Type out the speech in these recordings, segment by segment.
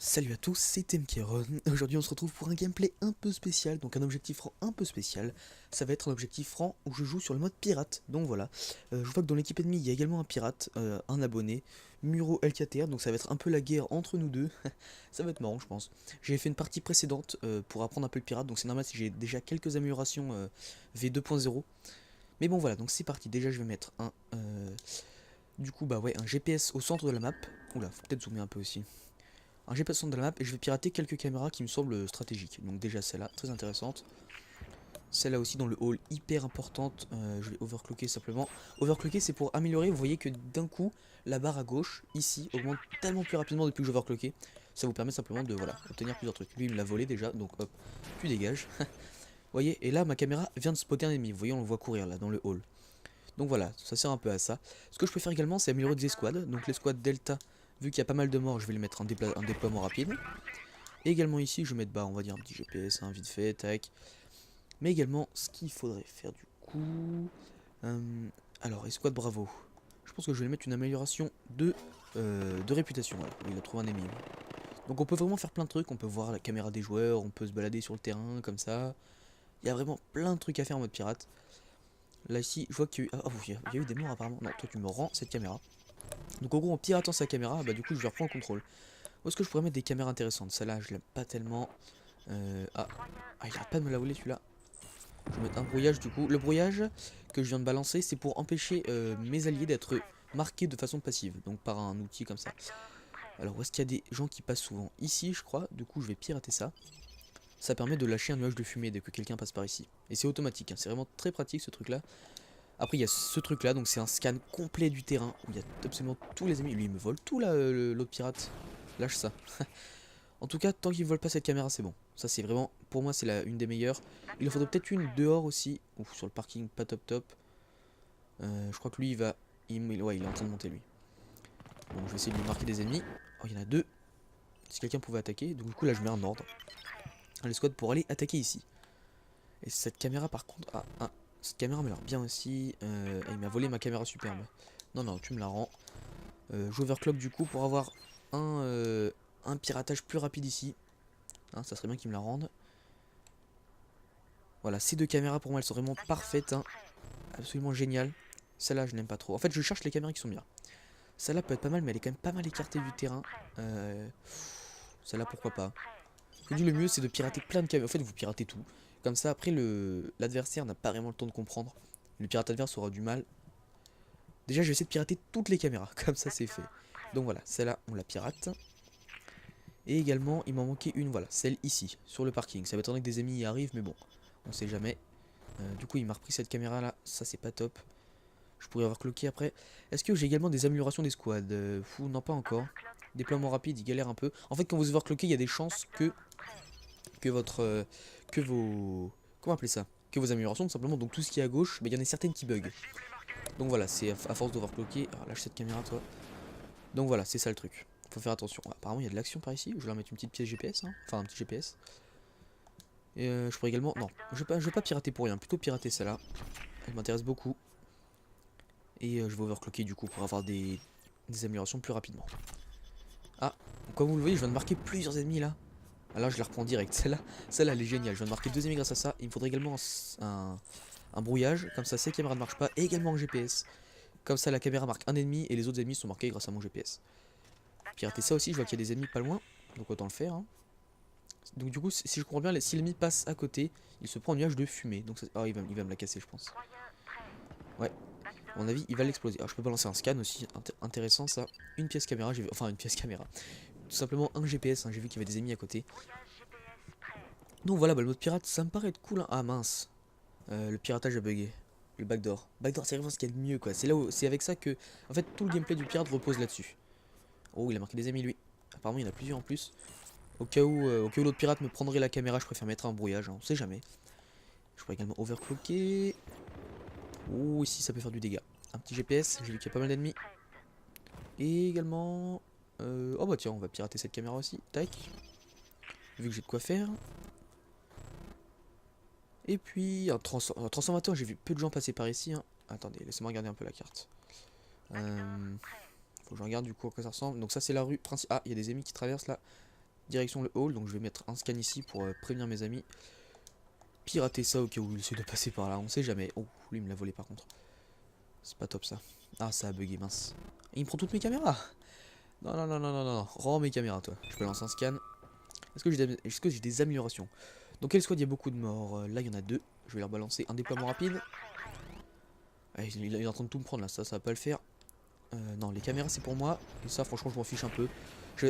Salut à tous, c'est Temkeron. Aujourd'hui on se retrouve pour un gameplay un peu spécial, donc un objectif franc un peu spécial. Ça va être un objectif franc où je joue sur le mode pirate, donc voilà. Je vois que dans l'équipe ennemie il y a également un pirate, un abonné, Muro LKTR, donc ça va être un peu la guerre entre nous deux. Ça va être marrant je pense. J'ai fait une partie précédente pour apprendre un peu le pirate, donc c'est normal si j'ai déjà quelques améliorations V2.0. Mais bon voilà, donc c'est parti, déjà je vais mettre du coup bah ouais, un GPS au centre de la map. Oula, faut peut-être zoomer un peu aussi. Un GPS au centre de la map et je vais pirater quelques caméras qui me semblent stratégiques. Donc déjà celle-là, très intéressante. Celle-là aussi dans le hall, hyper importante. Je vais overclocker simplement. Overclocker c'est pour améliorer, vous voyez que d'un coup, la barre à gauche, ici, augmente tellement plus rapidement depuis que j'overclocké. Ça vous permet simplement de voilà, obtenir plusieurs trucs. Lui il me l'a volé déjà, donc hop, tu dégages. Vous voyez, et là ma caméra vient de spotter un ennemi. Vous voyez, on le voit courir là dans le hall. Donc voilà, ça sert un peu à ça. Ce que je peux faire également, c'est améliorer des escouades. Donc les squads Delta, vu qu'il y a pas mal de morts, je vais les mettre en déploiement rapide. Et également ici, je vais mettre, bah, on va dire un petit GPS, hein, vite fait, tac. Mais également, ce qu'il faudrait faire du coup... alors, escouade Bravo. Je pense que je vais mettre une amélioration de réputation. Voilà, il a trouvé un ennemi. Donc on peut vraiment faire plein de trucs, on peut voir la caméra des joueurs, on peut se balader sur le terrain, comme ça. Il y a vraiment plein de trucs à faire en mode pirate. Là ici, je vois qu'il y a eu... Ah, oh, il y a eu des morts apparemment. Non, toi tu me rends cette caméra. Donc en gros, en piratant sa caméra, bah du coup je vais reprendre le contrôle. Où est-ce que je pourrais mettre des caméras intéressantes? Celle-là, je l'aime pas tellement. Ah. Ah, il arrête pas de me la voler celui-là. Je vais mettre un brouillage du coup. Le brouillage que je viens de balancer, c'est pour empêcher mes alliés d'être marqués de façon passive. Donc par un outil comme ça. Alors, où est-ce qu'il y a des gens qui passent souvent? Ici, je crois. Du coup, je vais pirater ça. Ça permet de lâcher un nuage de fumée dès que quelqu'un passe par ici. Et c'est automatique, hein. C'est vraiment très pratique ce truc-là. Après, il y a ce truc-là, donc c'est un scan complet du terrain où il y a absolument tous les ennemis. Lui, il me vole tout là, l'autre pirate. Lâche ça. En tout cas, tant qu'il ne vole pas cette caméra, c'est bon. Ça, c'est vraiment, pour moi, c'est une des meilleures. Il en faudrait peut-être une dehors aussi. Ouf, sur le parking, pas top top. Je crois que lui, il va... ouais, il est en train de monter, lui. Bon, je vais essayer de lui marquer des ennemis. Oh, il y en a deux. Si quelqu'un pouvait attaquer. Donc, du coup, là, je mets un ordre. Les squads pour aller attaquer ici. Et cette caméra, par contre... cette caméra m'a l'air bien aussi. Il m'a volé ma caméra superbe. Non, non, tu me la rends. J'overclock, du coup, pour avoir un piratage plus rapide ici. Hein, ça serait bien qu'il me la rende. Voilà, ces deux caméras pour moi elles sont vraiment parfaites, hein. Absolument géniales. Celle-là je n'aime pas trop. En fait je cherche les caméras qui sont bien. Celle-là peut être pas mal mais elle est quand même pas mal écartée du terrain. Celle-là pourquoi pas. Je vous dis le mieux c'est de pirater plein de caméras. En fait vous piratez tout. Comme ça après l'adversaire n'a pas vraiment le temps de comprendre. Le pirate adverse aura du mal. Déjà je vais essayer de pirater toutes les caméras. Comme ça c'est fait. Donc voilà, celle-là on la pirate. Et également il m'en manquait une, voilà, celle ici, sur le parking. Ça va être que des ennemis y arrivent mais bon, on sait jamais. Du coup il m'a repris cette caméra là, ça c'est pas top. Je pourrais avoir cloqué après. Est-ce que j'ai également des améliorations des squads? Fou, non pas encore. Déploiement rapide, il galère un peu. En fait quand vous overcloquez, il y a des chances que votre... que vos... Comment appeler ça? Que vos améliorations tout simplement. Donc tout ce qui est à gauche, mais il y en a certaines qui bug. Donc voilà, c'est à force d'overcloquer. Alors lâche cette caméra toi. Donc voilà, c'est ça le truc. Faut faire attention. Ah, apparemment il y a de l'action par ici. Je vais leur mettre une petite pièce GPS, hein. Enfin un petit GPS. Et je pourrais également... Non, je vais pas pirater pour rien. Plutôt pirater celle-là. Elle m'intéresse beaucoup. Et je vais overclocker du coup pour avoir des améliorations plus rapidement. Ah, comme vous le voyez, je viens de marquer plusieurs ennemis là. Ah là, je les reprends direct. Celle-là, elle est géniale. Je viens de marquer deux ennemis grâce à ça. Il me faudrait également un brouillage. Comme ça, ces caméras ne marchent pas. Et également un GPS. Comme ça, la caméra marque un ennemi et les autres ennemis sont marqués grâce à mon GPS. Pirater ça aussi, je vois qu'il y a des ennemis pas loin. Donc autant le faire, hein. Donc du coup, si je comprends bien, si l'ennemi passe à côté, il se prend un nuage de fumée. Donc ça... Oh, il va me la casser, je pense. Ouais, à mon avis, il va l'exploser. Alors, je peux balancer un scan aussi, intéressant ça. Une pièce caméra, j'ai vu. Enfin, une pièce caméra. Tout simplement un GPS, hein. J'ai vu qu'il y avait des ennemis à côté. Donc voilà, bah, le mode pirate, ça me paraît être cool, hein. Ah mince, le piratage a bugué. Le backdoor. Backdoor, c'est vraiment ce qu'il y a de mieux, quoi. C'est avec ça que. En fait, tout le gameplay du pirate repose là-dessus. Oh, il a marqué des ennemis, lui. Apparemment, il y en a plusieurs en plus. Au cas où l'autre pirate me prendrait la caméra, je préfère mettre un brouillage, hein. On sait jamais. Je pourrais également overclocker. Oh, ici, ça peut faire du dégât. Un petit GPS, j'ai vu qu'il y a pas mal d'ennemis. Et également... oh bah tiens, on va pirater cette caméra aussi. Tac. Vu que j'ai de quoi faire. Et puis un transformateur, j'ai vu peu de gens passer par ici, hein. Attendez, laissez-moi regarder un peu la carte. Faut que je regarde du coup à quoi ça ressemble. Donc ça c'est la rue principale. Ah, il y a des ennemis qui traversent là. direction le hall. Donc je vais mettre un scan ici pour prévenir mes amis. Pirater ça au cas où il essaie de passer par là, on sait jamais. Oh, lui il me l'a volé par contre. C'est pas top ça. Ah, ça a bugué, mince. Et il me prend toutes mes caméras. Non, non, non, non, non, non. Rends mes caméras, toi. Je peux lancer un scan. Est-ce que j'ai des améliorations? Dans quel squad il y a beaucoup de morts? Là, il y en a deux. Je vais leur balancer un déploiement rapide. Ah, il est en train de tout me prendre là, ça va pas le faire. Non, les caméras c'est pour moi. Et ça, franchement, je m'en fiche un peu.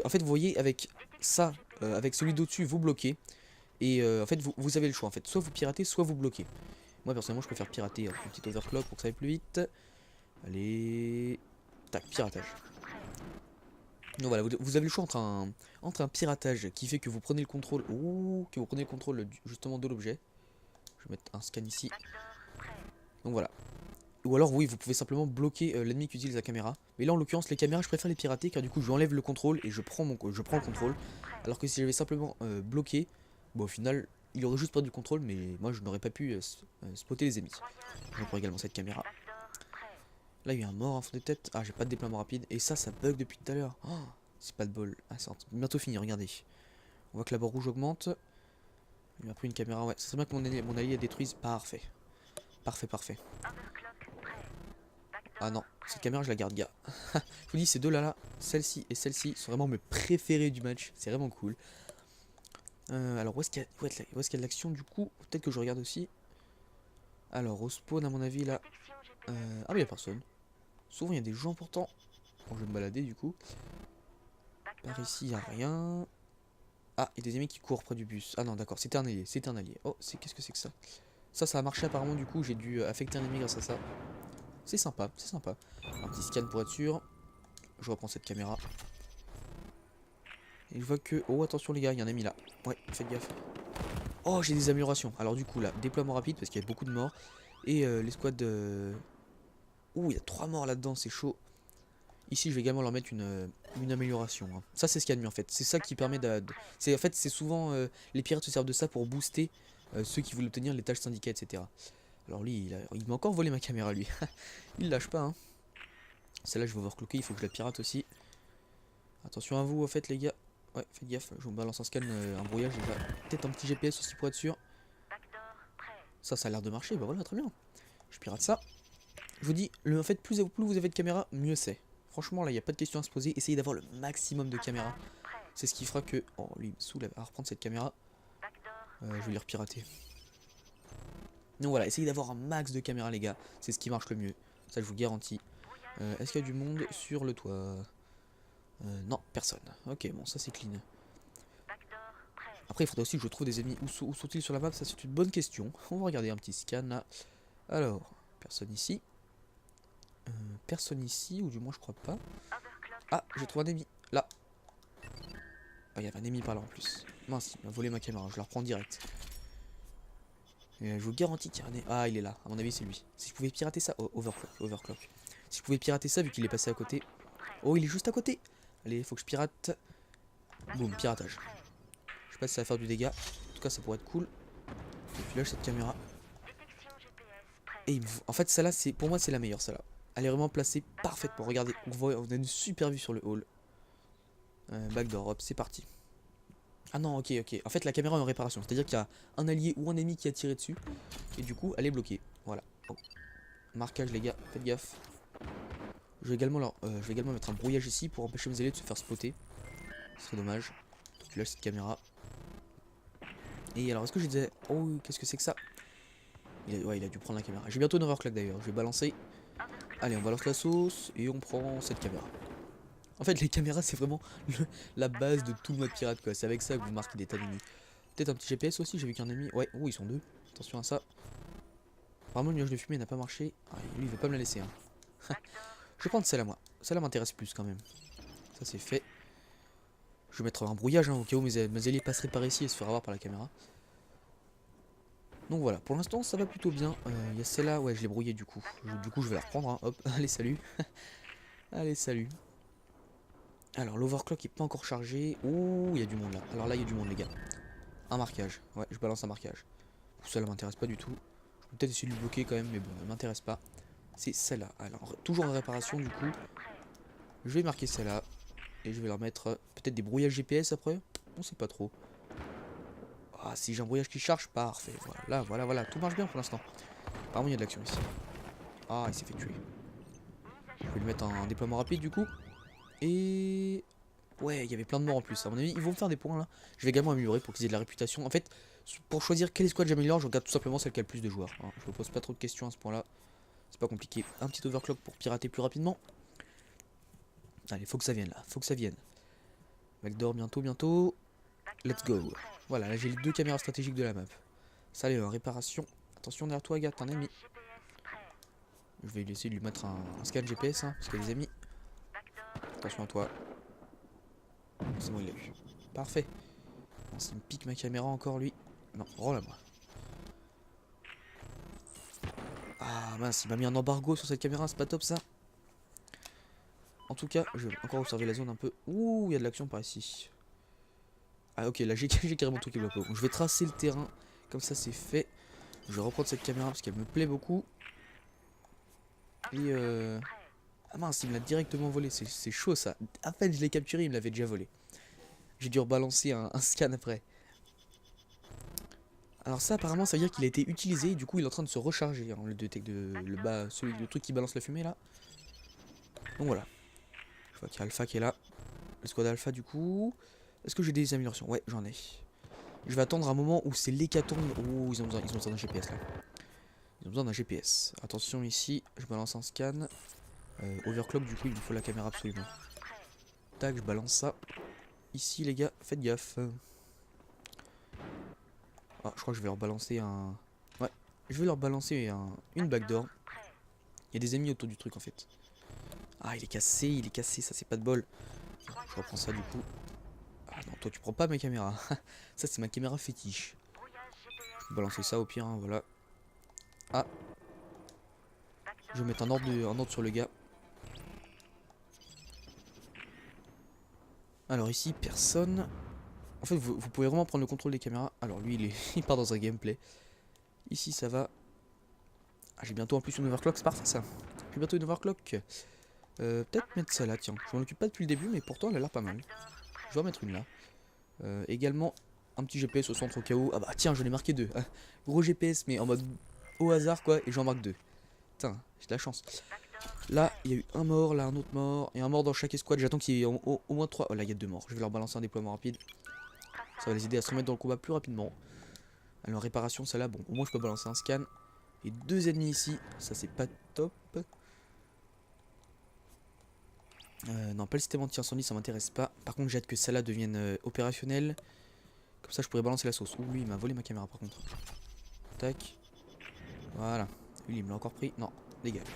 En fait, vous voyez, avec ça, avec celui d'au-dessus, vous bloquez. Et en fait, vous avez le choix. En fait, soit vous piratez, soit vous bloquez. Moi, personnellement, je préfère pirater. Un petit overclock pour que ça aille plus vite. Allez. Tac, piratage. Donc voilà, vous avez le choix entre un piratage qui fait que vous prenez le contrôle. Ouh, que vous prenez le contrôle justement de l'objet. Je vais mettre un scan ici. Donc voilà. Ou alors oui, vous pouvez simplement bloquer l'ennemi qui utilise la caméra. Mais là en l'occurrence les caméras je préfère les pirater car du coup je lui enlève le contrôle et je prends le contrôle. Alors que si j'avais simplement bloqué, bon au final il aurait juste perdu le contrôle mais moi je n'aurais pas pu spotter les ennemis. Je prends également cette caméra. Là il y a un mort en fond de tête. Ah j'ai pas de déploiement rapide et ça bug depuis tout à l'heure. Oh, c'est pas de bol. Ah c'est bientôt fini, regardez. On voit que la barre rouge augmente. Il m'a pris une caméra, ouais. C'est vrai que mon allié a détruit. Parfait. Parfait, parfait. Ah non, cette caméra je la garde, gars. Je vous dis, ces deux là, celle-ci et celle-ci sont vraiment mes préférés du match. C'est vraiment cool. Alors, où est-ce qu'il y a de l'action du coup? Peut-être que je regarde aussi. Alors, au spawn, à mon avis, là. Ah, mais il n'y a personne. Souvent, il y a des gens pourtant. Bon, je vais me balader du coup. Par ici, il n'y a rien. Ah, il y a des ennemis qui courent près du bus. Ah non, d'accord, c'était un allié. C'était un allié. Oh, qu'est-ce que c'est que ça? Ça a marché apparemment, du coup, j'ai dû affecter un ennemi grâce à ça. C'est sympa, c'est sympa. Un petit scan pour être sûr. Je reprends cette caméra. Et je vois que... Oh, attention les gars, il y a un ami là. Ouais, faites gaffe. Oh, j'ai des améliorations. Alors du coup là, déploiement rapide parce qu'il y a beaucoup de morts. Et les squads... Ouh, il y a 3 morts là-dedans, c'est chaud. Ici, je vais également leur mettre une amélioration. Hein. Ça, c'est ce qu'il y a de mieux en fait. C'est ça qui permet En fait, c'est souvent... les pirates se servent de ça pour booster ceux qui veulent obtenir les tâches syndiquées, etc. Alors lui, il m'a encore volé ma caméra, lui. Il lâche pas, hein. Celle-là, je vais overclocker, il faut que je la pirate aussi. Attention à vous, en fait, les gars. Ouais, faites gaffe, je vous balance un scan, un brouillage déjà. Peut-être un petit GPS aussi pour être sûr. Ça a l'air de marcher, bah voilà, très bien. Je pirate ça. Je vous dis, en fait, plus vous avez de caméras, mieux c'est. Franchement, là, il n'y a pas de question à se poser. Essayez d'avoir le maximum de caméras. C'est ce qui fera que... Oh, lui, il me saoule à reprendre cette caméra. Je vais les repirater. Donc voilà, essayez d'avoir un max de caméras, les gars. C'est ce qui marche le mieux. Ça, je vous garantis. Est-ce qu'il y a du monde sur le toit? Non, personne. Ok, bon, ça c'est clean. Après, il faudrait aussi que je trouve des ennemis. Où sont-ils sur la map? Ça, c'est une bonne question. On va regarder un petit scan là. Alors, personne ici. Personne ici, ou du moins, je crois pas. Ah, j'ai trouvé un ennemi. Là. Ah, il y avait un ennemi par là en plus. Mince, il m'a volé ma caméra. Je la reprends direct. Et je vous garantis qu'il y a un ennemi. Ah, il est là. À mon avis, c'est lui. Si je pouvais pirater ça. Oh, overclock. Si je pouvais pirater ça, vu qu'il est passé à côté. Oh, il est juste à côté. Allez, faut que je pirate. Boum, piratage. Je sais pas si ça va faire du dégât. En tout cas, ça pourrait être cool. Et puis là, cette caméra. Et en fait, celle-là, pour moi, c'est la meilleure, celle-là. Elle est vraiment placée parfaitement. Regardez, on a une super vue sur le hall. Backdoor, hop, c'est parti. Ah non, ok. En fait, la caméra est en réparation. C'est-à-dire qu'il y a un allié ou un ennemi qui a tiré dessus. Et du coup, elle est bloquée. Voilà. Oh. Marquage, les gars, faites gaffe. Je vais également mettre un brouillage ici pour empêcher mes alliés de se faire spotter. Ce serait dommage. Tu lâches cette caméra. Et alors, est-ce que je disais... Oh, qu'est-ce que c'est que ça? Ouais, il a dû prendre la caméra. J'ai bientôt une overclock d'ailleurs. Je vais balancer. Allez, on balance la sauce et on prend cette caméra. En fait, les caméras, c'est vraiment la base de tout le mode pirate, quoi. C'est avec ça que vous marquez des tas d'ennemis. Peut-être un petit GPS aussi. J'ai vu qu'un ennemi... Ouais, oh, ils sont deux. Attention à ça. Apparemment, le nuage de fumée n'a pas marché. Ah, lui, il veut pas me la laisser, hein. Je vais prendre celle-là, moi. Celle-là m'intéresse plus, quand même. Ça, c'est fait. Je vais mettre un brouillage, hein, au cas où mes alliés passeraient par ici et se feraient avoir par la caméra. Donc voilà, pour l'instant ça va plutôt bien. Il y a celle-là, ouais, je l'ai brouillée du coup. Du coup je vais la reprendre, hein. Hop, allez salut. Allez salut. Alors l'overclock est pas encore chargé. Ouh, il y a du monde là. Alors là il y a du monde les gars. Un marquage, ouais, je balance un marquage. Celle-là m'intéresse pas du tout. Je peux peut-être essayer de le bloquer quand même, mais bon, elle m'intéresse pas. C'est celle-là. Alors toujours en réparation du coup. Je vais marquer celle-là. Et je vais leur mettre peut-être des brouillages GPS après. On sait pas trop. Ah, si j'ai un brouillage qui charge, parfait. Voilà. Tout marche bien pour l'instant. Apparemment, il y a de l'action ici. Ah, il s'est fait tuer. Je vais lui mettre un déploiement rapide du coup. Et... Ouais, il y avait plein de morts en plus. À mon avis, ils vont me faire des points là. Je vais également améliorer pour qu'ils aient de la réputation. En fait, pour choisir quelle escouade j'améliore, je regarde tout simplement celle qui a le plus de joueurs. Hein. Je me pose pas trop de questions à ce point là. C'est pas compliqué. Un petit overclock pour pirater plus rapidement. Allez, faut que ça vienne là. Faut que ça vienne. Backdoor bientôt. Let's go. Voilà, là j'ai les 2 caméras stratégiques de la map. Ça allez, réparation. Attention derrière toi, Agathe, un ami. Je vais essayer de lui mettre un scan GPS, hein, parce qu'il y a des amis. Attention à toi. C'est bon, il l'a eu. Parfait. Il me pique ma caméra encore, lui. Non, rends-la-moi. Ah mince, il m'a mis un embargo sur cette caméra, c'est pas top ça. En tout cas, je vais encore observer la zone un peu. Ouh, il y a de l'action par ici. Ah ok, là j'ai carrément tout qui bloque. Donc je vais tracer le terrain, comme ça c'est fait. Je vais reprendre cette caméra parce qu'elle me plaît beaucoup. Et ah mince, il me l'a directement volé, c'est chaud ça. À peine je l'ai capturé, il me l'avait déjà volé. J'ai dû rebalancer un scan après. Alors ça apparemment ça veut dire qu'il a été utilisé et du coup il est en train de se recharger, hein, le détecte de le truc qui balance la fumée là. Donc voilà. Je vois qu'il y a Alpha qui est là. Le squad Alpha du coup. Est-ce que j'ai des améliorations? Ouais, j'en ai. Je vais attendre un moment où c'est l'hécatombe. Oh, ils ont besoin d'un GPS là. Ils ont besoin d'un GPS. Attention ici, je balance un scan. Overclock du coup il me faut la caméra absolument. Tac, je balance ça. Ici les gars, faites gaffe. Ah, je crois que je vais leur balancer un... Ouais, je vais leur balancer une backdoor. Il y a des ennemis autour du truc en fait. Ah, il est cassé, ça c'est pas de bol. Je reprends ça du coup. Ah non, toi tu prends pas mes caméras. Ça c'est ma caméra fétiche. Je vais balancer ça au pire, hein, voilà. Ah. Je vais mettre un ordre sur le gars. Alors ici, personne. En fait, vous pouvez vraiment prendre le contrôle des caméras. Alors lui, il part dans un gameplay. Ici, ça va. Ah, j'ai bientôt en plus une overclock, c'est parfait ça. J'ai bientôt une overclock. Peut-être mettre ça là, tiens. Je m'en occupe pas depuis le début, mais pourtant elle a l'air pas mal. Je vais en mettre une là. Également, un petit GPS au centre au cas où. Ah bah tiens, je l'ai marqué 2. Ah, gros GPS, mais en mode au hasard quoi, et j'en marque 2. Putain, j'ai de la chance. Là, il y a eu un mort, là un autre mort, et un mort dans chaque escouade. J'attends qu'il y ait au moins 3. Oh là, il y a 2 morts. Je vais leur balancer un déploiement rapide. Ça va les aider à se remettre dans le combat plus rapidement. Alors, réparation, celle-là, bon, au moins je peux balancer un scan. Et 2 ennemis ici, ça c'est pas top. Non, pas le système anti-incendie, ça m'intéresse pas. Par contre, j'ai hâte que celle-là devienne opérationnelle. Comme ça, je pourrais balancer la sauce. Ouh, lui, il m'a volé ma caméra par contre. Tac. Voilà. Lui, il me l'a encore pris. Non, dégage.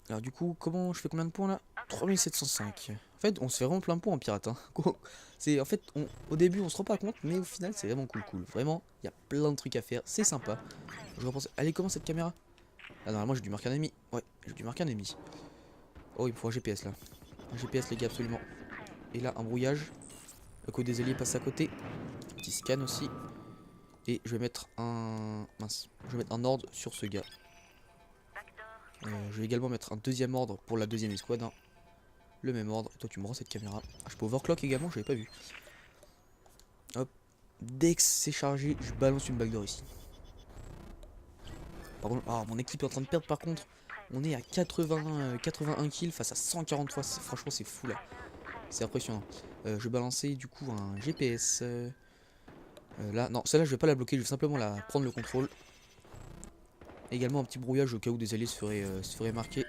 Alors, du coup, comment je fais combien de points là? 3705. En fait, on se fait vraiment plein de points en pirate. Hein. En fait, au début, on se rend pas compte, mais au final, c'est vraiment cool. Vraiment, il y a plein de trucs à faire. C'est sympa. Je repense. Allez, comment cette caméra? Ah, normalement, j'ai dû marquer un ennemi. Ouais, j'ai dû marquer un ennemi. Oh, il me faut un GPS là. Un GPS, les gars, absolument. Et là, un brouillage. Le code des alliés passe à côté. Petit scan aussi. Et je vais mettre un... Mince. Je vais mettre un ordre sur ce gars. Je vais également mettre un deuxième ordre pour la deuxième escouade. Hein. Le même ordre. Et toi, tu me rends cette caméra. Ah, je peux overclock également, je l'avais pas vu. Hop. Dès que c'est chargé, je balance une backdoor ici. Par contre, oh, mon équipe est en train de perdre par contre. On est à 81 kills face à 143. Franchement, c'est fou là. C'est impressionnant. Je vais balancer du coup un GPS. Là, non, celle-là, je vais pas la bloquer. Je vais simplement la prendre le contrôle. Également un petit brouillage au cas où des alliés se feraient marquer.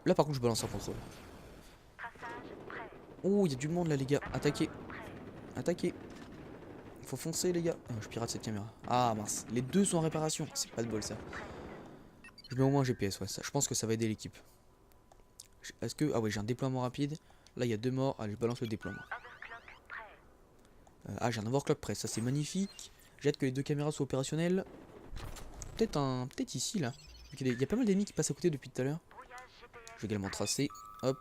Là, par contre, je balance un contrôle. Oh, il y a du monde là, les gars. Attaquez. Attaquez. Faut foncer, les gars. Je pirate cette caméra. Ah mince. Les deux sont en réparation. C'est pas de bol ça. Je mets au moins un GPS, ouais. Ça, je pense que ça va aider l'équipe. Est-ce que... Ah ouais, j'ai un déploiement rapide. Là, il y a 2 morts. Allez, je balance le déploiement. Ah, j'ai un overclock prêt. Ça, c'est magnifique. J'ai hâte que les 2 caméras soient opérationnelles. Peut-être ici, là. Il y a pas mal d'ennemis qui passent à côté depuis tout à l'heure. Je vais également tracer. Hop.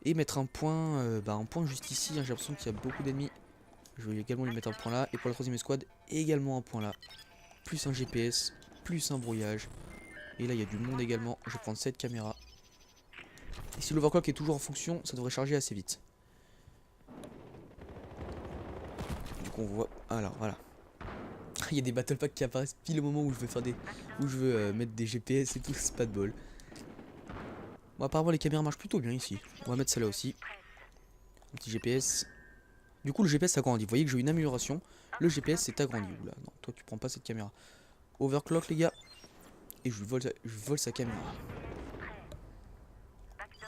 Et mettre un point, un point juste ici. Hein. J'ai l'impression qu'il y a beaucoup d'ennemis. Je vais également lui mettre un point là. Et pour la 3ème escouade, également un point là. Plus un GPS. Plus un brouillage. Et là, il y a du monde également. Je vais prendre cette caméra. Et si l'overclock est toujours en fonction, ça devrait charger assez vite. Donc on voit... Alors voilà. Il y a des battle packs qui apparaissent pile au moment où je veux faire des... Où je veux mettre des GPS et tout, c'est pas de bol. Bon, apparemment les caméras marchent plutôt bien ici. On va mettre celle-là aussi. Un petit GPS. Du coup le GPS s'agrandit. Vous voyez que j'ai une amélioration. Le GPS s'est agrandi. Oula, non, toi tu prends pas cette caméra. Overclock les gars. Et je vole sa caméra.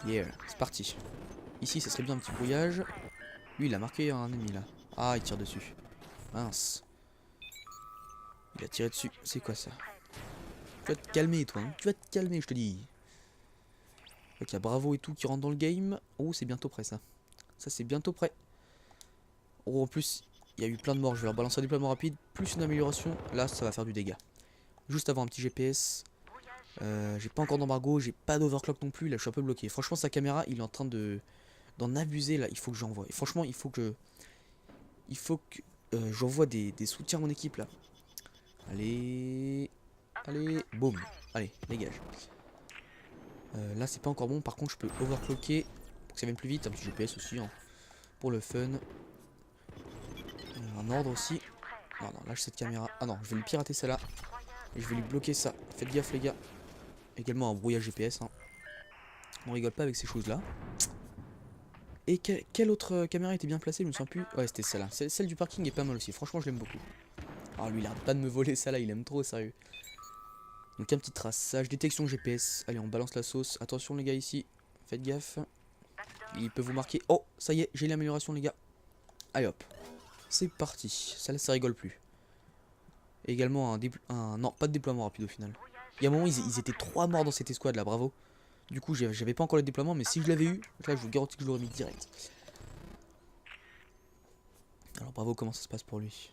Yeah, c'est parti. Ici ça serait bien un petit brouillage. Lui il a marqué un ennemi là. Ah il tire dessus. Mince. Il a tiré dessus. C'est quoi ça? Tu vas te calmer toi. Hein. Tu vas te calmer je te dis. Ok, il y a Bravo et tout qui rentre dans le game. Oh c'est bientôt prêt ça. Ça c'est bientôt prêt. Oh en plus il y a eu plein de morts. Je vais leur balancer un déploiement rapide. Plus une amélioration. Là ça va faire du dégât. Juste avant un petit GPS. J'ai pas encore d'embargo. J'ai pas d'overclock non plus. Là je suis un peu bloqué. Franchement sa caméra il est en train d'en abuser là. Il faut que j'envoie. Et franchement il faut que j'envoie des soutiens à mon équipe là. Allez. Allez. Boum. Allez dégage. Là c'est pas encore bon. Par contre je peux overclocker pour que ça vienne plus vite. Un petit GPS aussi hein, pour le fun. Un ordre aussi. Non non lâche cette caméra. Ah non je vais lui pirater celle-là. Et je vais lui bloquer ça. Faites gaffe les gars. Également un brouillage GPS hein. On rigole pas avec ces choses là. Et quelle autre caméra était bien placée? Je me souviens plus. Ouais c'était celle-là. Celle du parking est pas mal aussi. Franchement je l'aime beaucoup. Ah lui il arrête pas de me voler ça là. Il aime trop sérieux. Donc un petit traçage. Détection GPS. Allez on balance la sauce. Attention les gars ici. Faites gaffe. Il peut vous marquer. Oh ça y est j'ai l'amélioration les gars. Allez hop. C'est parti. Ça là ça rigole plus. Et également non pas de déploiement rapide au final. Il y a un moment ils étaient 3 morts dans cette escouade là. Bravo. Du coup j'avais pas encore le déploiement. Mais si je l'avais eu. Là je vous garantis que je l'aurais mis direct. Alors Bravo comment ça se passe pour lui.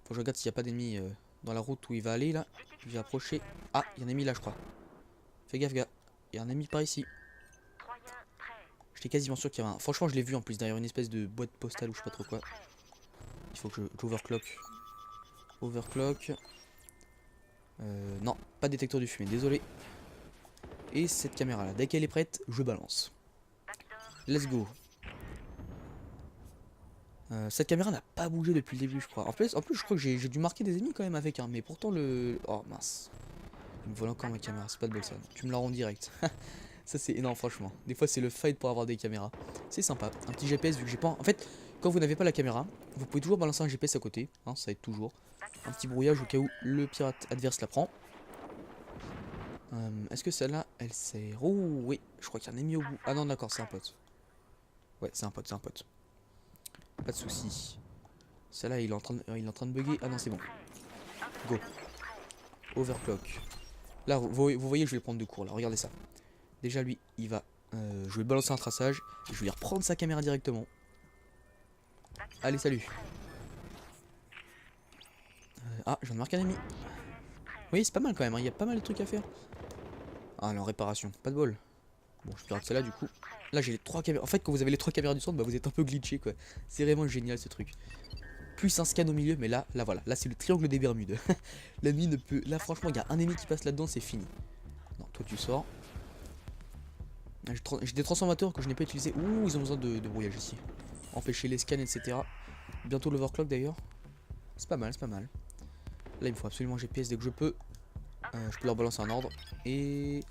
Faut que je regarde s'il n'y a pas d'ennemis dans la route où il va aller là. Je vais approcher. Ah il y a un ennemi là je crois. Fais gaffe gars. Il y a un ennemi par ici. J'étais quasiment sûr qu'il y avait un... Franchement je l'ai vu en plus derrière une espèce de boîte postale ou je sais pas trop quoi. Il faut que j'overclock. Overclock. Non, pas de détecteur de fumée, désolé. Et cette caméra là, dès qu'elle est prête, je balance. Let's go. Cette caméra n'a pas bougé depuis le début je crois. En plus je crois que j'ai dû marquer des ennemis quand même avec un. Mais pourtant le... Oh mince. Il me vole encore ma caméra, c'est pas de bol ça. Tu me la rends direct. Ça c'est énorme franchement. Des fois c'est le fight pour avoir des caméras. C'est sympa. Un petit GPS vu que j'ai pas... En fait, quand vous n'avez pas la caméra, vous pouvez toujours balancer un GPS à côté. Hein, ça aide toujours. Un petit brouillage au cas où le pirate adverse la prend. Est-ce que celle-là, elle sert... Oh oui, je crois qu'il y a un ennemi au bout. Ah non d'accord, c'est un pote. Ouais, c'est un pote, c'est un pote. Pas de soucis. Celle-là, il est en train de bugger. Ah non, c'est bon. Go. Overclock. Là, vous voyez, je vais le prendre de court. Là, regardez ça. Déjà, lui, il va... je vais balancer un traçage. Je vais lui reprendre sa caméra directement. Allez, salut. Ah, je viens de marquer un ennemi. Oui, c'est pas mal quand même. Hein. Il y a pas mal de trucs à faire. Ah, elle est en réparation. Pas de bol. Bon, je pirate celle-là du coup. Là, j'ai les 3 caméras. En fait, quand vous avez les 3 caméras du centre, bah, vous êtes un peu glitché quoi. C'est vraiment génial ce truc. Plus un scan au milieu, mais là voilà. Là, c'est le triangle des Bermudes. L'ennemi ne peut. Là, franchement, il y a un ennemi qui passe là-dedans, c'est fini. Non, toi, tu sors. J'ai des transformateurs que je n'ai pas utilisés. Ouh, ils ont besoin de brouillage ici. Empêcher les scans, etc. Bientôt l'overclock d'ailleurs. C'est pas mal, c'est pas mal. Là, il me faut absolument GPS dès que je peux. Je peux leur balancer un ordre. Et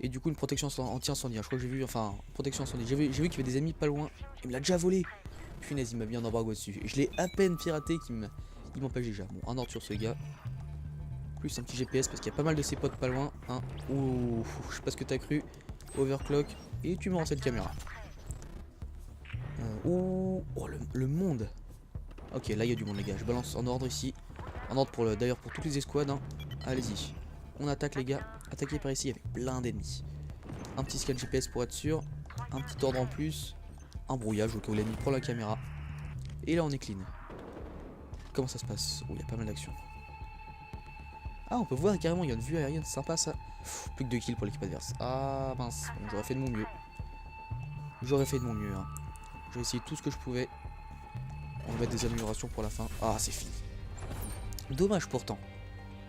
du coup, une protection anti-incendie. Je crois que j'ai vu, enfin, protection incendie. J'ai vu qu'il y avait des ennemis pas loin. Il me l'a déjà volé. Punaise, il m'a mis un embargo dessus. Je l'ai à peine piraté qu'il m'empêche déjà. Bon, un ordre sur ce gars. Plus un petit GPS parce qu'il y a pas mal de ses potes pas loin. Hein. Ouh, je sais pas ce que t'as cru. Overclock. Et tu me rends cette caméra. Oh, le monde. Ok, là il y a du monde les gars. Je balance en ordre ici. En ordre pour d'ailleurs pour toutes les escouades. Hein. Allez-y. On attaque les gars. Attaquez par ici avec plein d'ennemis. Un petit scan GPS pour être sûr. Un petit ordre en plus. Un brouillage au cas où l'ennemi prend la caméra. Et là on est clean. Comment ça se passe? Oh, il y a pas mal d'actions. Ah, on peut voir carrément, il y a une vue aérienne, c'est sympa ça. Plus que 2 kills pour l'équipe adverse. Ah mince, bon, j'aurais fait de mon mieux. J'aurais fait de mon mieux. Hein. J'ai essayé tout ce que je pouvais. On va mettre des améliorations pour la fin. Ah, c'est fini. Dommage pourtant.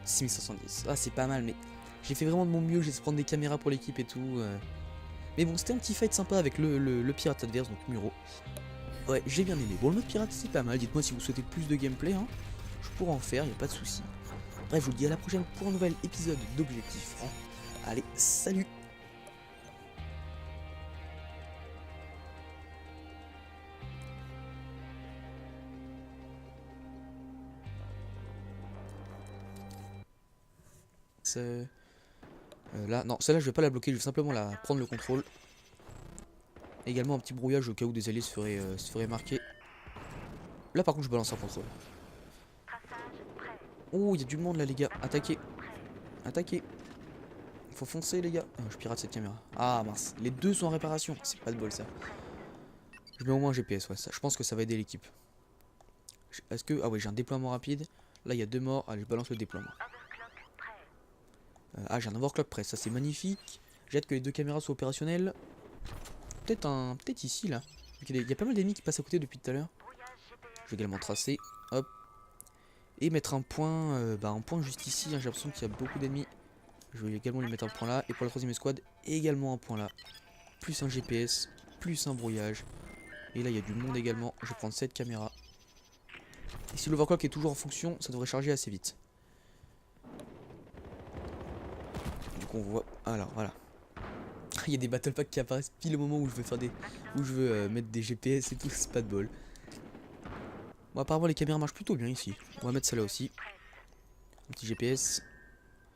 6510. Ah, c'est pas mal, mais j'ai fait vraiment de mon mieux. J'ai essayé de prendre des caméras pour l'équipe et tout. Mais bon, c'était un petit fight sympa avec le pirate adverse, donc Muro. Ouais, j'ai bien aimé. Bon, le mode pirate, c'est pas mal. Dites-moi si vous souhaitez plus de gameplay, hein. Je pourrais en faire, y a pas de souci. Bref, je vous dis à la prochaine pour un nouvel épisode d'Objectif Franc. Allez, salut! Là, non, celle-là je vais pas la bloquer, je vais simplement la prendre le contrôle. Également un petit brouillage au cas où des alliés se feraient marquer. Là par contre je balance un contrôle. Oh, il y a du monde là les gars, attaquez. Attaquez. Faut foncer les gars. Je pirate cette caméra. Ah mince, les deux sont en réparation, c'est pas de bol ça. Je mets au moins un GPS, ouais, ça, je pense que ça va aider l'équipe. Est-ce que... Ah ouais, j'ai un déploiement rapide. Là il y a 2 morts, allez je balance le déploiement. Ah j'ai un overclock prêt, ça c'est magnifique. J'ai hâte que les deux caméras soient opérationnelles. Peut-être ici là. Il y a pas mal d'ennemis qui passent à côté depuis tout à l'heure. Je vais également tracer. Hop. Et mettre un point, un point juste ici. Hein, j'ai l'impression qu'il y a beaucoup d'ennemis. Je vais également lui mettre un point là. Et pour la troisième escouade, également un point là. Plus un GPS, plus un brouillage. Et là il y a du monde également. Je vais prendre cette caméra. Et si l'overclock est toujours en fonction, ça devrait charger assez vite. Donc on voit. Alors voilà. Il y a des battle packs qui apparaissent pile au moment où je veux faire des. Où je veux mettre des GPS et tout, c'est pas de bol. Bon apparemment les caméras marchent plutôt bien ici. On va mettre celle-là aussi. Un petit GPS.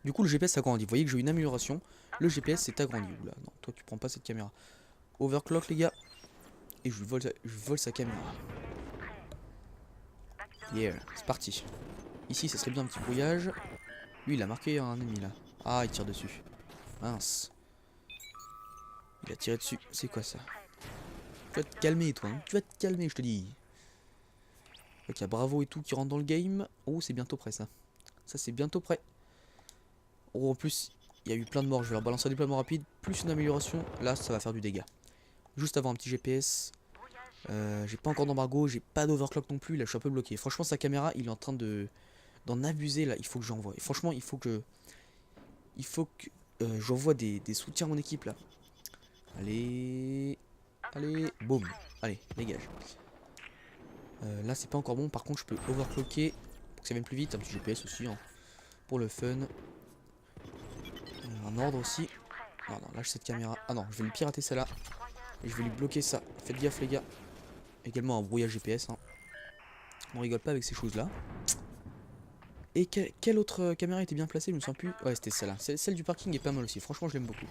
Du coup le GPS s'agrandit. Vous voyez que j'ai une amélioration. Le GPS s'est agrandi. Oula, non, toi tu prends pas cette caméra. Overclock les gars. Et je vole sa caméra. Yeah, c'est parti. Ici ça serait bien un petit brouillage. Lui il a marqué un ennemi là. Ah il tire dessus. Mince. Il a tiré dessus. C'est quoi ça? Tu vas te calmer toi. Hein. Tu vas te calmer je te dis. Ok, il y a Bravo et tout qui rentre dans le game. Oh c'est bientôt prêt ça. Ça c'est bientôt prêt. Oh en plus il y a eu plein de morts. Je vais leur balancer un déploiement rapide. Plus une amélioration. Là ça va faire du dégât. Juste avant un petit GPS. J'ai pas encore d'embargo. J'ai pas d'overclock non plus. Là je suis un peu bloqué. Franchement sa caméra il est en train d'en abuser là. Il faut que j'envoie. Franchement il faut que j'envoie des soutiens à mon équipe là. Allez. Allez. Boum. Allez dégage. Là c'est pas encore bon. Par contre je peux overclocker pour que ça vienne plus vite. Un petit GPS aussi hein, pour le fun. Un ordre aussi. Non non lâche cette caméra. Ah non je vais lui pirater celle-là. Et je vais lui bloquer ça. Faites gaffe les gars. Également un brouillage GPS hein. On rigole pas avec ces choses là. Et quelle autre caméra était bien placée? Je me sens plus. Ouais c'était celle-là. Celle du parking est pas mal aussi. Franchement je l'aime beaucoup.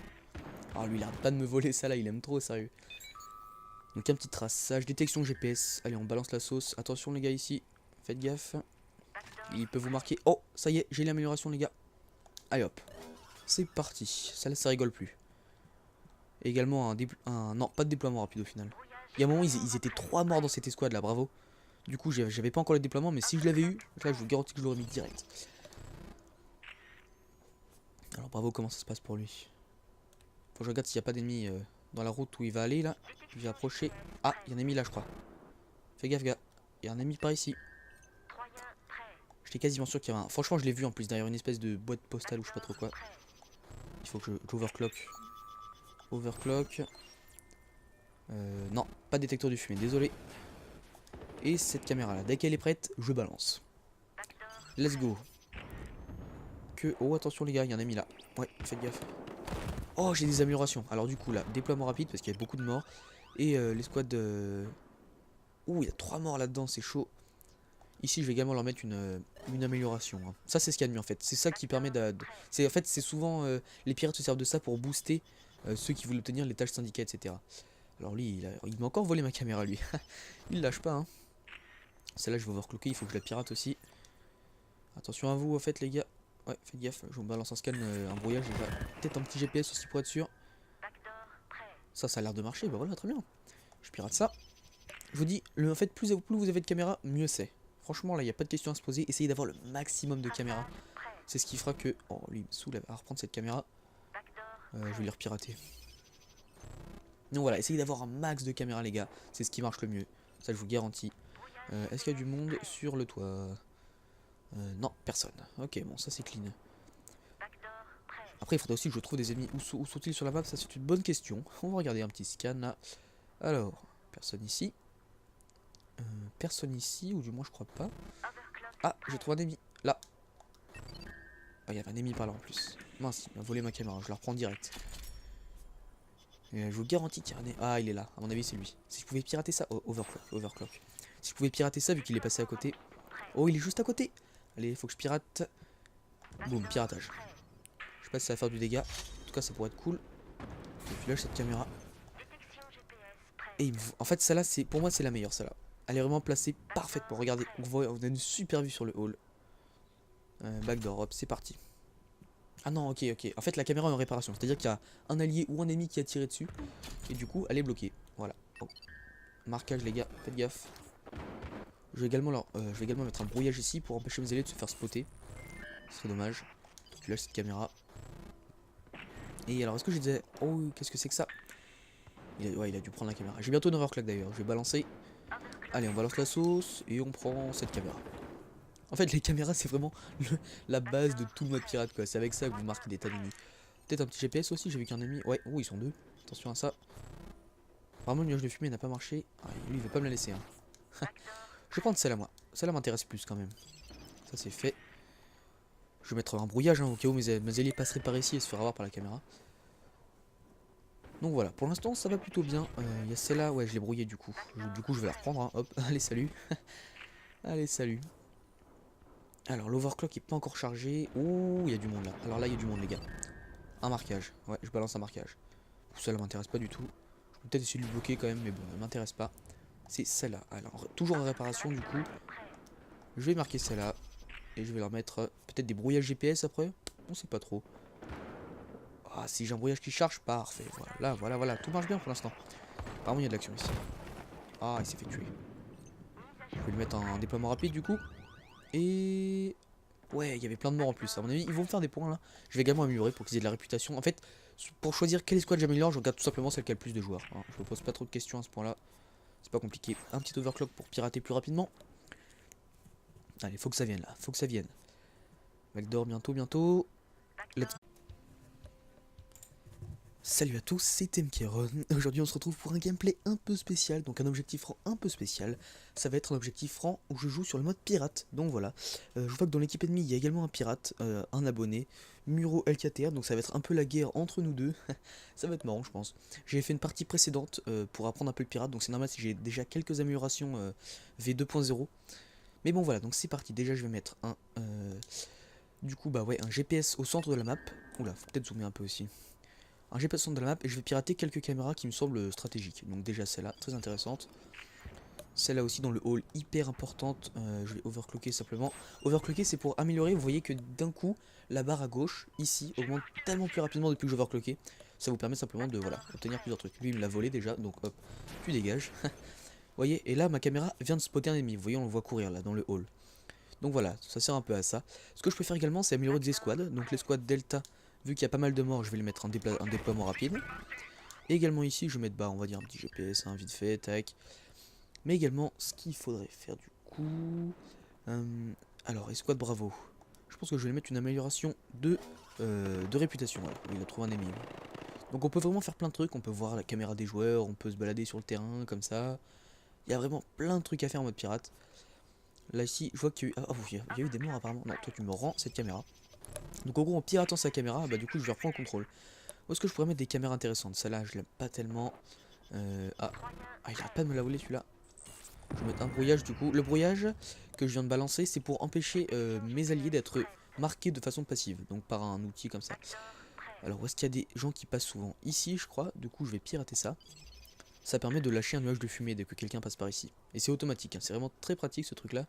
Alors lui il arrête pas de me voler ça là. Il aime trop sérieux. Donc un petit traçage. Détection GPS. Allez on balance la sauce. Attention les gars ici. Faites gaffe. Il peut vous marquer. Oh ça y est j'ai l'amélioration les gars. Allez hop. C'est parti. Ça là ça rigole plus. Et également un... Non pas de déploiement rapide au final. Il y a un moment ils étaient 3 morts dans cette escouade là. Bravo. Du coup j'avais pas encore le déploiement. Mais si je l'avais eu. Là je vous garantis que je l'aurais mis direct. Alors bravo comment ça se passe pour lui. Faut que je regarde s'il n'y a pas d'ennemis dans la route où il va aller là. Je vais approcher. Ah il y a un ennemi là je crois. Fais gaffe gars. Il y a un ennemi par ici. J'étais quasiment sûr qu'il y avait un... Franchement je l'ai vu en plus derrière une espèce de boîte postale ou je sais pas trop quoi. Il faut que j'overclock. Overclock. Non, pas de détecteur de fumée, désolé. Et cette caméra là, dès qu'elle est prête, je balance. Let's go. Oh attention les gars, il y a un ennemi là. Ouais, faites gaffe. Oh j'ai des améliorations. Alors du coup là, déploiement rapide parce qu'il y a beaucoup de morts. Et l'escouade de... Ouh il y a 3 morts là-dedans, c'est chaud. Ici je vais également leur mettre une amélioration hein. Ça c'est ce qu'il y a de mieux en fait. C'est ça qui permet en fait c'est souvent les pirates se servent de ça pour booster ceux qui veulent obtenir les tâches syndicat etc. Alors lui il m'a encore volé ma caméra lui. Il lâche pas hein. Celle-là je vais overclocker, il faut que je la pirate aussi. Attention à vous en fait les gars. Ouais faites gaffe, je vous balance un scan, un brouillage déjà. Peut-être un petit GPS aussi pour être sûr. Ça a l'air de marcher, bah voilà très bien. Je pirate ça. Je vous dis, en fait plus vous avez de caméras, mieux c'est. Franchement là il n'y a pas de question à se poser. Essayez d'avoir le maximum de caméras. C'est ce qui fera que... Oh lui il me saoule à reprendre cette caméra. Je vais les repirater. Donc voilà, essayez d'avoir un max de caméras les gars. C'est ce qui marche le mieux. Ça je vous garantis. Est-ce qu'il y a du monde sur le toit? Non, personne. Ok bon ça c'est clean. Après il faudrait aussi que je trouve des ennemis. Où sont-ils sur la map? Ça c'est une bonne question. On va regarder un petit scan là. Alors, personne ici. Personne ici, ou du moins je crois pas. Ah, j'ai trouvé un ennemi. Là. Ah, il y avait un ennemi par là en plus. Mince, il m'a volé ma caméra, je la reprends direct. Et je vous garantis qu'il y a un ennemi. Ah, il est là, à mon avis c'est lui. Si je pouvais pirater ça... Oh, overclock, overclock. Si je pouvais pirater ça vu qu'il est passé à côté. Oh, il est juste à côté. Allez, faut que je pirate. Boum, piratage. Je sais pas si ça va faire du dégât. En tout cas, ça pourrait être cool. Et puis là, cette caméra. Et en fait, celle-là, pour moi, c'est la meilleure, celle-là. Elle est vraiment placée parfaitement. Regardez, on a une super vue sur le hall. Backdoor, hop, c'est parti. Ah non, ok, ok. En fait, la caméra est en réparation. C'est-à-dire qu'il y a un allié ou un ennemi qui a tiré dessus. Et du coup, elle est bloquée. Voilà. Oh. Marquage, les gars, faites gaffe. Je vais également mettre un brouillage ici pour empêcher mes alliés de se faire spotter. Ce serait dommage. Donc là, cette caméra. Et alors, est-ce que je disais... Oh, qu'est-ce que c'est que ça? Ouais, il a dû prendre la caméra. J'ai bientôt une overclock d'ailleurs. Je vais balancer. Allez, on balance la sauce et on prend cette caméra. En fait, les caméras, c'est vraiment la base de tout le mode pirate, quoi. C'est avec ça que vous marquez des tas d'ennemis. Peut-être un petit GPS aussi, j'ai vu qu'un ennemi. Ouais, oh, ils sont deux. Attention à ça. Apparemment, le nuage de fumée n'a pas marché. Ah, lui, il veut pas me la laisser. Hein. Je vais prendre celle-là, moi. Celle-là m'intéresse plus quand même. Ça, c'est fait. Je vais mettre un brouillage hein, au cas où mes alliés passeraient par ici et se feraient avoir par la caméra. Donc voilà, pour l'instant, ça va plutôt bien. Il y a celle-là, ouais, je l'ai brouillée du coup. Du coup, je vais la reprendre. Hein. Hop, allez, salut. Allez, salut. Alors, l'overclock est pas encore chargé. Ouh, il y a du monde là. Alors là, il y a du monde, les gars. Un marquage. Ouais, je balance un marquage. Celle-là m'intéresse pas du tout. Je peux peut-être essayer de le bloquer quand même, mais bon, elle m'intéresse pas. C'est celle-là. Alors, toujours en réparation du coup. Je vais marquer celle-là. Et je vais leur mettre peut-être des brouillages GPS après. On sait pas trop. Ah, si j'ai un brouillage qui charge, parfait. Voilà, voilà, voilà. Tout marche bien pour l'instant. Apparemment, il y a de l'action ici. Ah, il s'est fait tuer. Je vais lui mettre un déploiement rapide du coup. Et... Ouais, il y avait plein de morts en plus. À mon avis, ils vont me faire des points là. Je vais également améliorer pour qu'ils aient de la réputation. En fait, pour choisir quelle escouade j'améliore, je regarde tout simplement celle qui a le plus de joueurs. Hein. Je me pose pas trop de questions à ce point là. C'est pas compliqué. Un petit overclock pour pirater plus rapidement. Allez, faut que ça vienne là. Faut que ça vienne. Backdoor bientôt, bientôt. Let's... Salut à tous, c'est Mkeron. Aujourd'hui on se retrouve pour un gameplay un peu spécial, donc un objectif franc un peu spécial. Ça va être un objectif franc où je joue sur le mode pirate, donc voilà. Je vois que dans l'équipe ennemie il y a également un pirate, un abonné, Muro LKTR, donc ça va être un peu la guerre entre nous deux. Ça va être marrant je pense. J'ai fait une partie précédente pour apprendre un peu le pirate, donc c'est normal si j'ai déjà quelques améliorations V2.0. Mais bon voilà, donc c'est parti, déjà je vais mettre un... du coup bah ouais, un GPS au centre de la map. Oula, faut peut-être zoomer un peu aussi. Un GPS de la map et je vais pirater quelques caméras qui me semblent stratégiques. Donc déjà celle-là, très intéressante. Celle-là aussi dans le hall, hyper importante. Je vais overclocker simplement. Overclocker c'est pour améliorer, vous voyez que d'un coup, la barre à gauche, ici, augmente tellement plus rapidement depuis que j'ai overclocké. Ça vous permet simplement de voilà, obtenir plusieurs trucs. Lui il me l'a volé déjà, donc hop, tu dégages. Vous voyez, et là ma caméra vient de spotter un ennemi. Vous voyez, on le voit courir là dans le hall. Donc voilà, ça sert un peu à ça. Ce que je peux faire également, c'est améliorer des escouades. Donc l'escouade Delta, vu qu'il y a pas mal de morts, je vais lui mettre un déploiement rapide. Et également ici, je vais mettre on va dire un petit GPS, hein, vite fait, tac. Mais également, ce qu'il faudrait faire du coup... alors, escouade Bravo. Je pense que je vais lui mettre une amélioration de réputation. Voilà. Il a trouvé un ennemi. Donc on peut vraiment faire plein de trucs. On peut voir la caméra des joueurs, on peut se balader sur le terrain, comme ça. Il y a vraiment plein de trucs à faire en mode pirate. Là ici, je vois qu'il y a eu... Ah, oh, il y a eu des morts apparemment. Non, toi tu me rends cette caméra. Donc en gros, en piratant sa caméra, bah du coup je vais reprendre le contrôle. Où est-ce que je pourrais mettre des caméras intéressantes? Celle-là, je l'aime pas tellement. Ah, il arrête pas de me la voler celui-là. Je vais mettre un brouillage du coup. Le brouillage que je viens de balancer, c'est pour empêcher mes alliés d'être marqués de façon passive. Donc par un outil comme ça. Alors où est-ce qu'il y a des gens qui passent souvent? Ici, je crois. Du coup, je vais pirater ça. Ça permet de lâcher un nuage de fumée dès que quelqu'un passe par ici. Et c'est automatique, hein. C'est vraiment très pratique ce truc-là.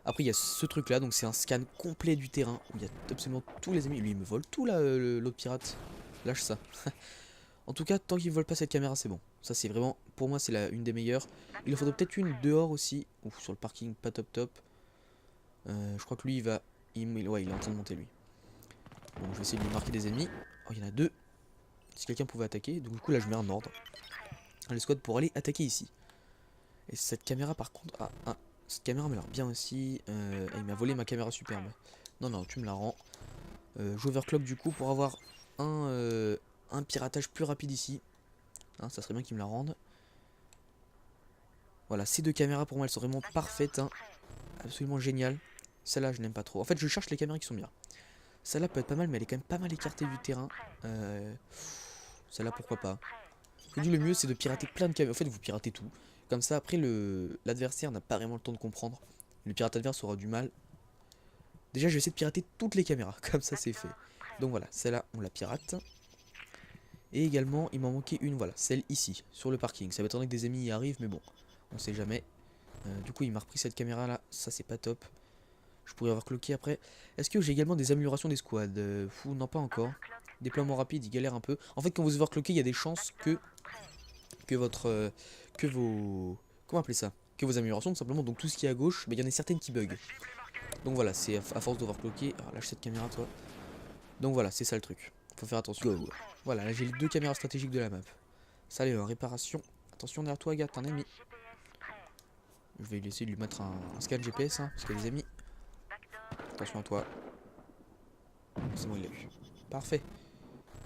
Après, il y a ce truc-là, donc c'est un scan complet du terrain où il y a absolument tous les ennemis. Lui, il me vole tout là, l'autre pirate. Lâche ça. En tout cas, tant qu'il ne vole pas cette caméra, c'est bon. Ça, c'est vraiment, pour moi, c'est une des meilleures. Il en faudrait peut-être une dehors aussi. Ouf, sur le parking, pas top top. Je crois que lui, ouais, il est en train de monter, lui. Bon, je vais essayer de lui marquer des ennemis. Oh, il y en a deux. Si quelqu'un pouvait attaquer. Donc, du coup, là, je mets un ordre. Les squads pour aller attaquer ici. Et cette caméra, par contre... Ah, cette caméra m'a l'air bien aussi. Il m'a volé ma caméra superbe. Non, non, tu me la rends. J'overclock du coup pour avoir un piratage plus rapide ici. Hein, ça serait bien qu'il me la rende. Voilà, ces deux caméras pour moi elles sont vraiment parfaites, hein. Absolument géniales. Celle-là je n'aime pas trop. En fait je cherche les caméras qui sont bien. Celle-là peut être pas mal mais elle est quand même pas mal écartée du terrain. Celle-là pourquoi pas. Je dis le mieux c'est de pirater plein de caméras. En fait vous piratez tout. Comme ça après l'adversaire n'a pas vraiment le temps de comprendre. Le pirate adverse aura du mal. Déjà je vais essayer de pirater toutes les caméras. Comme ça c'est fait. Donc voilà, celle-là on la pirate. Et également il m'en manquait une, voilà, celle ici, sur le parking. Ça va être que des amis y arrivent mais bon, on sait jamais. Du coup il m'a repris cette caméra là, ça c'est pas top. Je pourrais avoir cloqué après. Est-ce que j'ai également des améliorations des squads? Fou, non pas encore. Déploiement rapide, il galère un peu. En fait quand vous overcloquez il y a des chances que votre... que vos... Comment appeler ça? Que vos améliorations tout simplement, donc tout ce qui est à gauche, mais il y en a certaines qui bug. Donc voilà, c'est à force d'overcloquer. Alors lâche cette caméra toi. Donc voilà, c'est ça le truc. Faut faire attention. Go. Voilà, là j'ai les deux caméras stratégiques de la map. Ça allez, réparation. Attention derrière toi, gars, t'es un ami. Je vais essayer de lui mettre un scan GPS, hein, parce qu'il y a des amis. Attention à toi. C'est bon, il l'a eu. Parfait.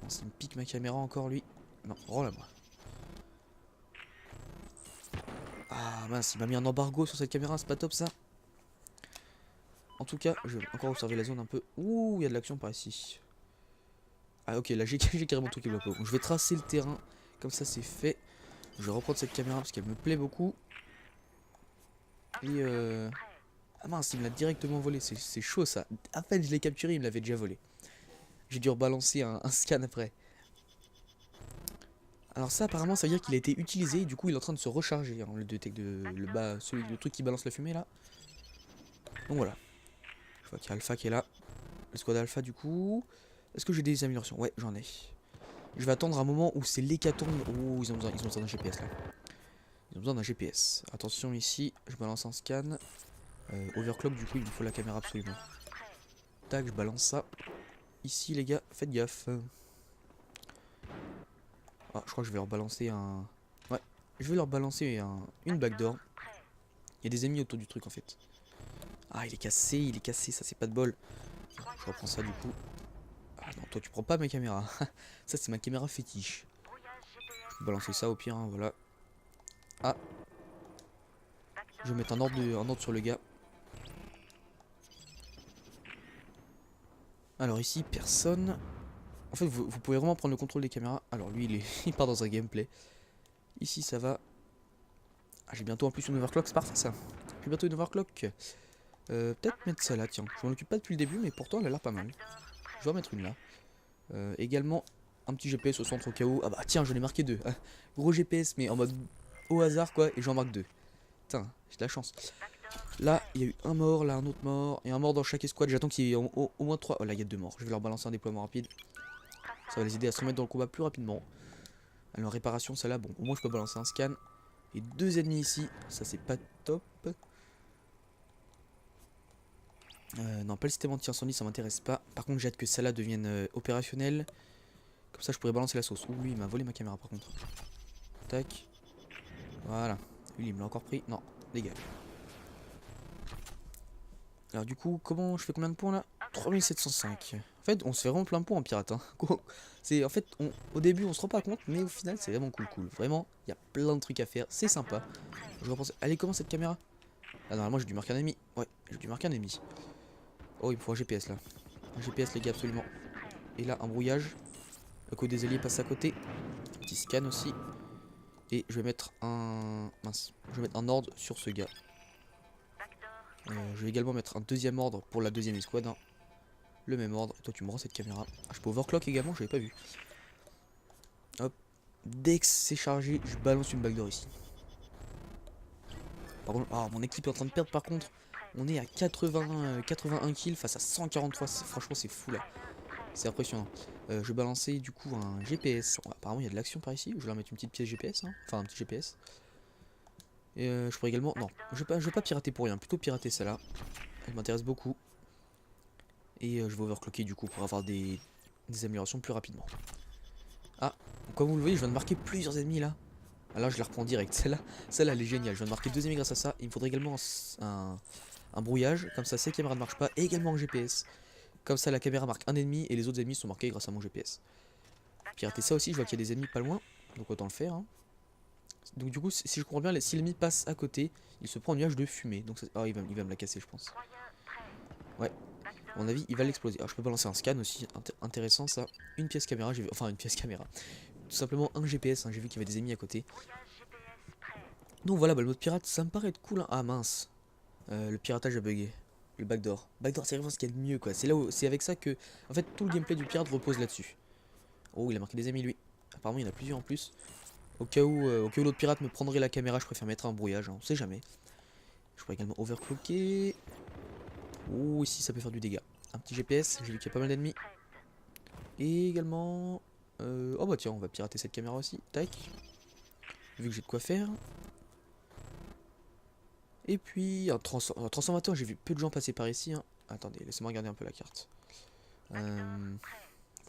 Bon, ça me pique ma caméra encore, lui. Non, rends-la-moi. Ah mince, il m'a mis un embargo sur cette caméra, c'est pas top ça. En tout cas, je vais encore observer la zone un peu. Ouh, il y a de l'action par ici. Ah ok, là j'ai carrément tout qui bloque. Donc je vais tracer le terrain, comme ça c'est fait. Je vais reprendre cette caméra parce qu'elle me plaît beaucoup. Et ah mince, il me l'a directement volé, c'est chaud ça. À peine je l'ai capturé, il me l'avait déjà volé. J'ai dû rebalancer un scan après. Alors ça apparemment ça veut dire qu'il a été utilisé et du coup il est en train de se recharger, hein, le détecte de le truc qui balance la fumée là. Donc voilà. Je vois qu'il y a Alpha qui est là. Le squad Alpha du coup. Est-ce que j'ai des améliorations? Ouais, j'en ai. Je vais attendre un moment où c'est l'hécatombe. Oh, ils ont besoin d'un GPS là. Ils ont besoin d'un GPS. Attention ici, je balance un scan. Overclock du coup il me faut la caméra absolument. Tac, je balance ça. Ici les gars, faites gaffe. Ah, je crois que je vais leur balancer un... Ouais, je vais leur balancer une backdoor. Il y a des ennemis autour du truc en fait. Ah, il est cassé, ça c'est pas de bol. Je reprends ça du coup. Ah non, toi tu prends pas ma caméra. Ça c'est ma caméra fétiche. Je vais balancer ça au pire, hein, voilà. Ah. Je vais mettre un ordre sur le gars. Alors ici, personne. En fait, vous pouvez vraiment prendre le contrôle des caméras. Alors lui, il part dans un gameplay. Ici, ça va. Ah, j'ai bientôt en plus une overclock, c'est parfait ça. J'ai bientôt une overclock. Peut-être mettre ça là, tiens. Je m'en occupe pas depuis le début, mais pourtant elle a l'air pas mal. Je vais en mettre une là. Également, un petit GPS au centre au cas où. Ah bah tiens, j'en ai marqué deux. Gros GPS, mais en mode au hasard quoi, et j'en marque deux. Putain, j'ai de la chance. Là, il y a eu un mort, là un autre mort, et un mort dans chaque escouade. J'attends qu'il y ait au moins trois. Oh là, il y a deux morts. Je vais leur balancer un déploiement rapide. Ça va les aider à se remettre dans le combat plus rapidement. Alors, réparation, ça là, bon, au moins je peux balancer un scan. Et deux ennemis ici, ça c'est pas top. Non, pas le système anti-incendie, ça m'intéresse pas. Par contre, j'ai hâte que celle-là devienne opérationnelle. Comme ça, je pourrais balancer la sauce. Ouh, lui, il m'a volé ma caméra par contre. Tac. Voilà. Lui, il me l'a encore pris. Non, dégage. Alors, du coup, comment je fais combien de points là? 3705. En fait, on se fait vraiment plein de points en pirate. Hein. En fait, au début, on se rend pas compte, mais au final, c'est vraiment cool. Vraiment, il y a plein de trucs à faire. C'est sympa. Je repense. Allez, comment cette caméra? Ah, normalement, j'ai dû marquer un ennemi. Ouais, j'ai dû marquer un ennemi. Oh, il me faut un GPS là. Un GPS, les gars, absolument. Et là, un brouillage. Le coup des alliés passe à côté. Petit scan aussi. Et je vais mettre un... Mince. Je vais mettre un ordre sur ce gars. Je vais également mettre un deuxième ordre pour la deuxième escouade. Hein. Le même ordre. Et toi, tu me rends cette caméra. Ah, je peux overclock également, je l'avais pas vu. Hop. Dès que c'est chargé, je balance une backdoor ici. Par contre, oh, mon équipe est en train de perdre par contre. On est à 81 kills face à 143. Franchement, c'est fou là. C'est impressionnant. Je vais balancer du coup un GPS. Oh, apparemment, il y a de l'action par ici. Je vais leur mettre une petite pièce GPS. Hein. Enfin, un petit GPS. Et je pourrais également... Non, je vais pas pirater pour rien. Plutôt pirater celle-là. Elle m'intéresse beaucoup. Et je vais overclocker du coup pour avoir des améliorations plus rapidement. Ah, comme vous le voyez, je viens de marquer plusieurs ennemis là. Alors je la reprends direct. Celle-là, elle est géniale. Je viens de marquer deux ennemis grâce à ça. Il me faudrait également un brouillage. Comme ça, ces caméras ne marchent pas. Et également un GPS. Comme ça, la caméra marque un ennemi et les autres ennemis sont marqués grâce à mon GPS. Pirater ça aussi, je vois qu'il y a des ennemis pas loin. Donc autant le faire. Hein. Donc du coup, si je comprends bien, si l'ennemi passe à côté, il se prend un nuage de fumée. Donc oh, il va me la casser, je pense. Ouais, à mon avis, il va l'exploser. Alors je peux balancer un scan aussi, intéressant ça. Une pièce caméra, j'ai vu, enfin une pièce caméra. Tout simplement un GPS, hein, j'ai vu qu'il y avait des ennemis à côté. Donc voilà, bah, le mode pirate, ça me paraît être cool. Hein. Ah mince, le piratage a bugué. Le backdoor. Backdoor, c'est vraiment ce qu'il y a de mieux, quoi. C'est avec ça que, en fait, tout le gameplay du pirate repose là-dessus. Oh, il a marqué des amis, lui. Apparemment, il y en a plusieurs en plus. Au cas où l'autre pirate me prendrait la caméra, je préfère mettre un brouillage, hein, on sait jamais. Je pourrais également overclocker. Oh, ici, ça peut faire du dégât. Un petit GPS, j'ai vu qu'il y a pas mal d'ennemis. Et également... oh bah tiens, on va pirater cette caméra aussi. Tac. Vu que j'ai de quoi faire. Et puis, un transformateur, j'ai vu peu de gens passer par ici. Hein. Attendez, laissez-moi regarder un peu la carte. Faut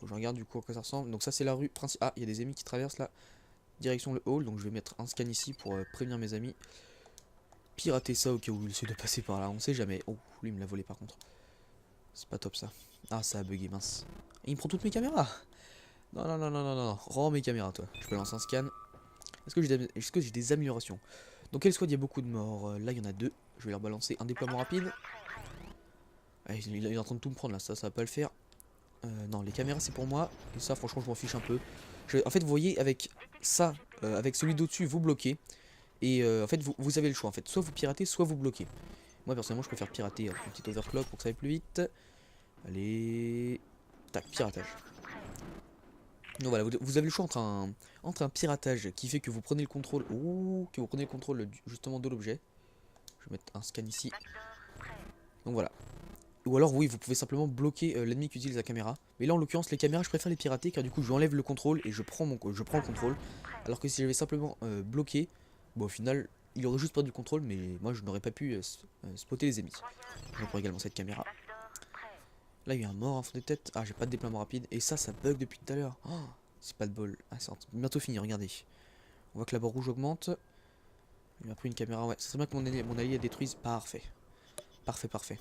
que je regarde du coup à quoi ça ressemble. Donc ça, c'est la rue principale. Ah, il y a des ennemis qui traversent là. Direction le hall, donc je vais mettre un scan ici pour prévenir mes amis. Pirater ça au cas où il essaie de passer par là, on sait jamais. Oh, lui il me l'a volé par contre. C'est pas top ça. Ah, ça a bugué, mince. Et il me prend toutes mes caméras. Non, non, non, non, non, non. Rends mes caméras, toi. Je peux lancer un scan. Est-ce que j'ai des améliorations? Dans quel squad il y a beaucoup de morts? Là, il y en a deux. Je vais leur balancer un déploiement rapide. Ah, il est en train de tout me prendre là, ça va pas le faire. Non, les caméras c'est pour moi. Et ça, franchement, je m'en fiche un peu. En fait, vous voyez, avec ça, avec celui d'au-dessus, vous bloquez. Et en fait, vous avez le choix. En fait, soit vous piratez, soit vous bloquez. Moi, personnellement, je préfère pirater. Un petit overclock pour que ça aille plus vite. Allez. Tac, piratage. Donc voilà, vous avez le choix entre un piratage qui fait que vous prenez le contrôle. Ouh, que vous prenez le contrôle justement de l'objet. Je vais mettre un scan ici. Donc voilà. Ou alors oui, vous pouvez simplement bloquer l'ennemi qui utilise la caméra. Mais là en l'occurrence les caméras je préfère les pirater car du coup j'enlève le contrôle et je prends le contrôle. Alors que si j'avais simplement bloqué, bon au final il aurait juste perdu le contrôle mais moi je n'aurais pas pu spotter les ennemis. Je prends également cette caméra. Là il y a un mort en fond des têtes. Ah j'ai pas de déploiement rapide et ça bug depuis tout à l'heure. Oh, c'est pas de bol. Ah c'est bientôt fini, regardez. On voit que la barre rouge augmente. Il m'a pris une caméra, ouais. Ça serait bien que mon allié détruise. Parfait. Parfait, parfait.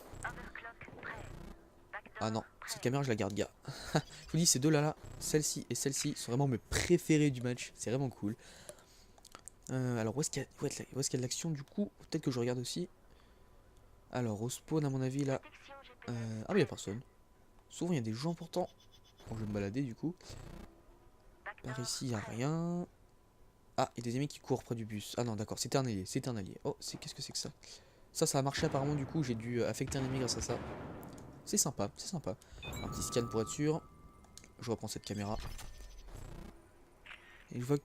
Ah non, cette caméra je la garde, gars. Je vous dis, ces deux là, celle-ci et celle-ci sont vraiment mes préférés du match. C'est vraiment cool. Alors, où est-ce qu'il y a de l'action du coup? Peut-être que je regarde aussi. Alors, au spawn, à mon avis, là. Ah, mais il n'y a personne. Souvent, il y a des gens pourtant. Bon, je vais me balader du coup. Par ici, il n'y a rien. Ah, il y a des ennemis qui courent près du bus. Ah non, d'accord, c'était un allié. C'était un allié. Oh, qu'est-ce que c'est que ça? Ça a marché apparemment, du coup, j'ai dû affecter un ennemi grâce à ça. C'est sympa, c'est sympa. Un petit scan pour être sûr. Je reprends cette caméra. Et je vois